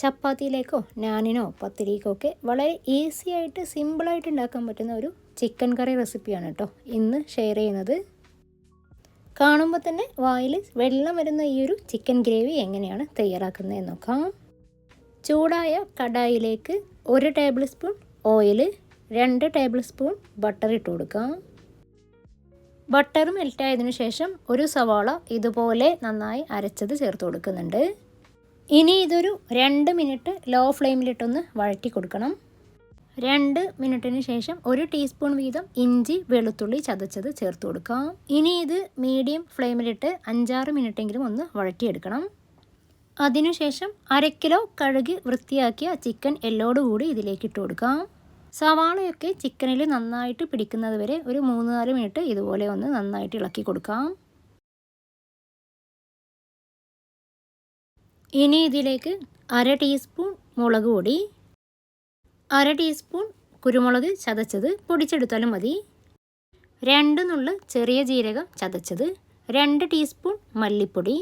ചപ്പാത്തിയിലേക്കോ നാനിനോ പത്തിരിക്കോ ഒക്കെ വളരെ ഈസി ആയിട്ട് സിമ്പിളായിട്ട് ഉണ്ടാക്കാൻ പറ്റുന്ന ഒരു ചിക്കൻ കറി റെസിപ്പിയാണ് കേട്ടോ ഇന്ന് ഷെയർ ചെയ്യുന്നത്. കാണുമ്പോൾ തന്നെ വായിൽ വെള്ളം വരുന്ന ഈ ഒരു ചിക്കൻ ഗ്രേവി എങ്ങനെയാണ് തയ്യാറാക്കുന്നതെന്ന് നോക്കാം. ചൂടായ കടായിലേക്ക് 1 table spoon oil, 2 table spoon butter ഇട്ട് കൊടുക്കാം. ബട്ടർ മെൽറ്റായതിനു ശേഷം ഒരു സവാള ഇതുപോലെ നന്നായി അരച്ചത് ചേർത്ത് കൊടുക്കുന്നുണ്ട്. ഇനി ഇതൊരു 2 മിനിറ്റ് ലോ ഫ്ലെയിമിലിട്ടൊന്ന് വഴറ്റി കൊടുക്കണം. 2 മിനിറ്റിന് ശേഷം 1 ടീസ്പൂൺ വീതം ഇഞ്ചി വെളുത്തുള്ളി ചതച്ചത് ചേർത്ത് കൊടുക്കാം. ഇനി ഇത് മീഡിയം ഫ്ലെയിമിലിട്ട് 5-6 മിനിറ്റെങ്കിലും ഒന്ന് വഴറ്റിയെടുക്കണം. അതിനുശേഷം 1/2 കിലോ കഴുകി വൃത്തിയാക്കിയ ചിക്കൻ എല്ലോടുകൂടി ഇതിലേക്ക് ഇട്ട് കൊടുക്കാം. സവാളയൊക്കെ ചിക്കനിൽ നന്നായിട്ട് പിടിക്കുന്നത് വരെ ഒരു 3-4 മിനിറ്റ് ഇതുപോലെ ഒന്ന് നന്നായിട്ട് ഇളക്കി കൊടുക്കാം. ഇനി ഇതിലേക്ക് 1/2 ടീസ്പൂൺ മുളക് പൊടി, 1/2 ടീസ്പൂൺ കുരുമുളക് ചതച്ചത് പൊടിച്ചെടുത്താലും മതി, 2 നുള്ള് ചെറിയ ജീരകം ചതച്ചത്, 2 ടീസ്പൂൺ മല്ലിപ്പൊടി,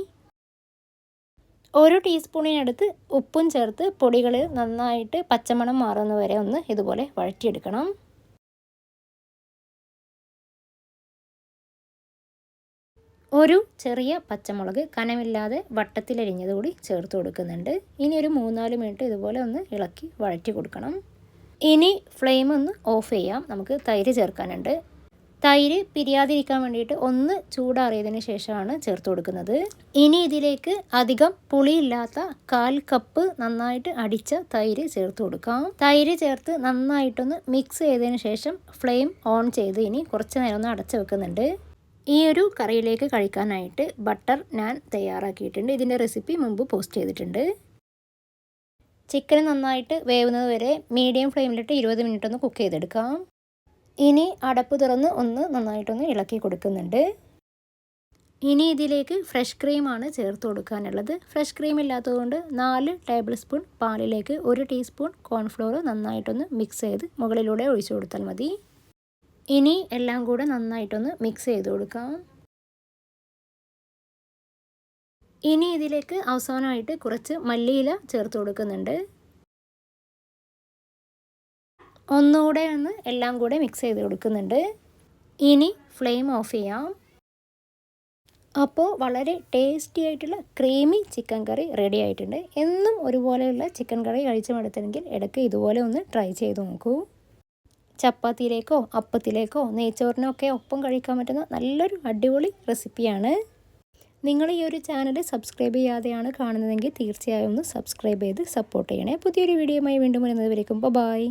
1 ടീസ്പൂണിനടുത്ത് ഉപ്പും ചേർത്ത് പൊടികൾ നന്നായിട്ട് പച്ചമണം മാറുന്നവരെ ഒന്ന് ഇതുപോലെ വഴറ്റിയെടുക്കണം. ഒരു ചെറിയ പച്ചമുളക് കനമില്ലാതെ വട്ടത്തിലരിഞ്ഞതുകൂടി ചേർത്ത് കൊടുക്കുന്നുണ്ട്. ഇനി ഒരു 3-4 മിനിറ്റ് ഇതുപോലെ ഒന്ന് ഇളക്കി വഴറ്റി കൊടുക്കണം. ഇനി ഫ്ലെയിം ഒന്ന് ഓഫ് ചെയ്യാം. നമുക്ക് തൈര് ചേർക്കാനുണ്ട്. തൈര് പിരിയാതിരിക്കാൻ വേണ്ടിയിട്ട് ഒന്ന് ചൂടാറിയതിന് ശേഷമാണ് ചേർത്ത് കൊടുക്കുന്നത്. ഇനി ഇതിലേക്ക് അധികം പുളിയില്ലാത്ത 1/4 കപ്പ് നന്നായിട്ട് അടിച്ച തൈര് ചേർത്ത് കൊടുക്കാം. തൈര് ചേർത്ത് നന്നായിട്ടൊന്ന് മിക്സ് ചെയ്തതിന് ശേഷം ഫ്ലെയിം ഓൺ ചെയ്ത് ഇനി കുറച്ച് നേരം ഒന്ന് അടച്ചു വെക്കുന്നുണ്ട്. ഈ ഒരു കറിയിലേക്ക് കഴിക്കാനായിട്ട് ബട്ടർ നാൻ തയ്യാറാക്കിയിട്ടുണ്ട്. ഇതിൻ്റെ റെസിപ്പി മുമ്പ് പോസ്റ്റ് ചെയ്തിട്ടുണ്ട്. ചിക്കൻ നന്നായിട്ട് വേവുന്നത് വരെ മീഡിയം ഫ്ലെയിമിലിട്ട് 20 മിനിറ്റ് ഒന്ന് കുക്ക് ചെയ്തെടുക്കാം. ഇനി അടപ്പ് തുറന്ന് ഒന്ന് നന്നായിട്ടൊന്ന് ഇളക്കി കൊടുക്കുന്നുണ്ട്. ഇനി ഇതിലേക്ക് ഫ്രഷ് ക്രീമാണ് ചേർത്ത് കൊടുക്കാനുള്ളത്. ഫ്രഷ് ക്രീം ഇല്ലാത്തതുകൊണ്ട് 4 ടേബിൾ സ്പൂൺ പാലിലേക്ക് 1 ടീസ്പൂൺ കോൺഫ്ലോർ നന്നായിട്ടൊന്ന് മിക്സ് ചെയ്ത് മുകളിലൂടെ ഒഴിച്ചു കൊടുത്താൽ മതി. ഇനി എല്ലാം കൂടെ നന്നായിട്ടൊന്ന് മിക്സ് ചെയ്ത് കൊടുക്കാം. ഇനി ഇതിലേക്ക് അവസാനമായിട്ട് കുറച്ച് മല്ലിയില ചേർത്ത് കൊടുക്കുന്നുണ്ട്. ഒന്നുകൂടെ ഒന്ന് എല്ലാം കൂടെ മിക്സ് ചെയ്ത് കൊടുക്കുന്നുണ്ട്. ഇനി ഫ്ലെയിം ഓഫ് ചെയ്യാം. അപ്പോൾ വളരെ ടേസ്റ്റി ആയിട്ടുള്ള ക്രീമി ചിക്കൻ കറി റെഡി ആയിട്ടുണ്ട്. എന്നും ഒരുപോലെയുള്ള ചിക്കൻ കറി കഴിച്ചു മടുത്തെങ്കിൽ ഇടയ്ക്ക് ഇതുപോലെ ഒന്ന് ട്രൈ ചെയ്ത് നോക്കൂ. ചപ്പാത്തിയിലേക്കോ അപ്പത്തിലേക്കോ നെയ്ച്ചോറിനോ ഒക്കെ ഒപ്പം കഴിക്കാൻ പറ്റുന്ന നല്ലൊരു അടിപൊളി റെസിപ്പിയാണ്. നിങ്ങൾ ഈ ഒരു ചാനൽ സബ്സ്ക്രൈബ് ചെയ്യാതെയാണ് കാണുന്നതെങ്കിൽ തീർച്ചയായും ഒന്ന് സബ്സ്ക്രൈബ് ചെയ്ത് സപ്പോർട്ട് ചെയ്യണേ. പുതിയൊരു വീഡിയോയുമായി വീണ്ടും വരുന്നത് വരേക്കും ബൈ.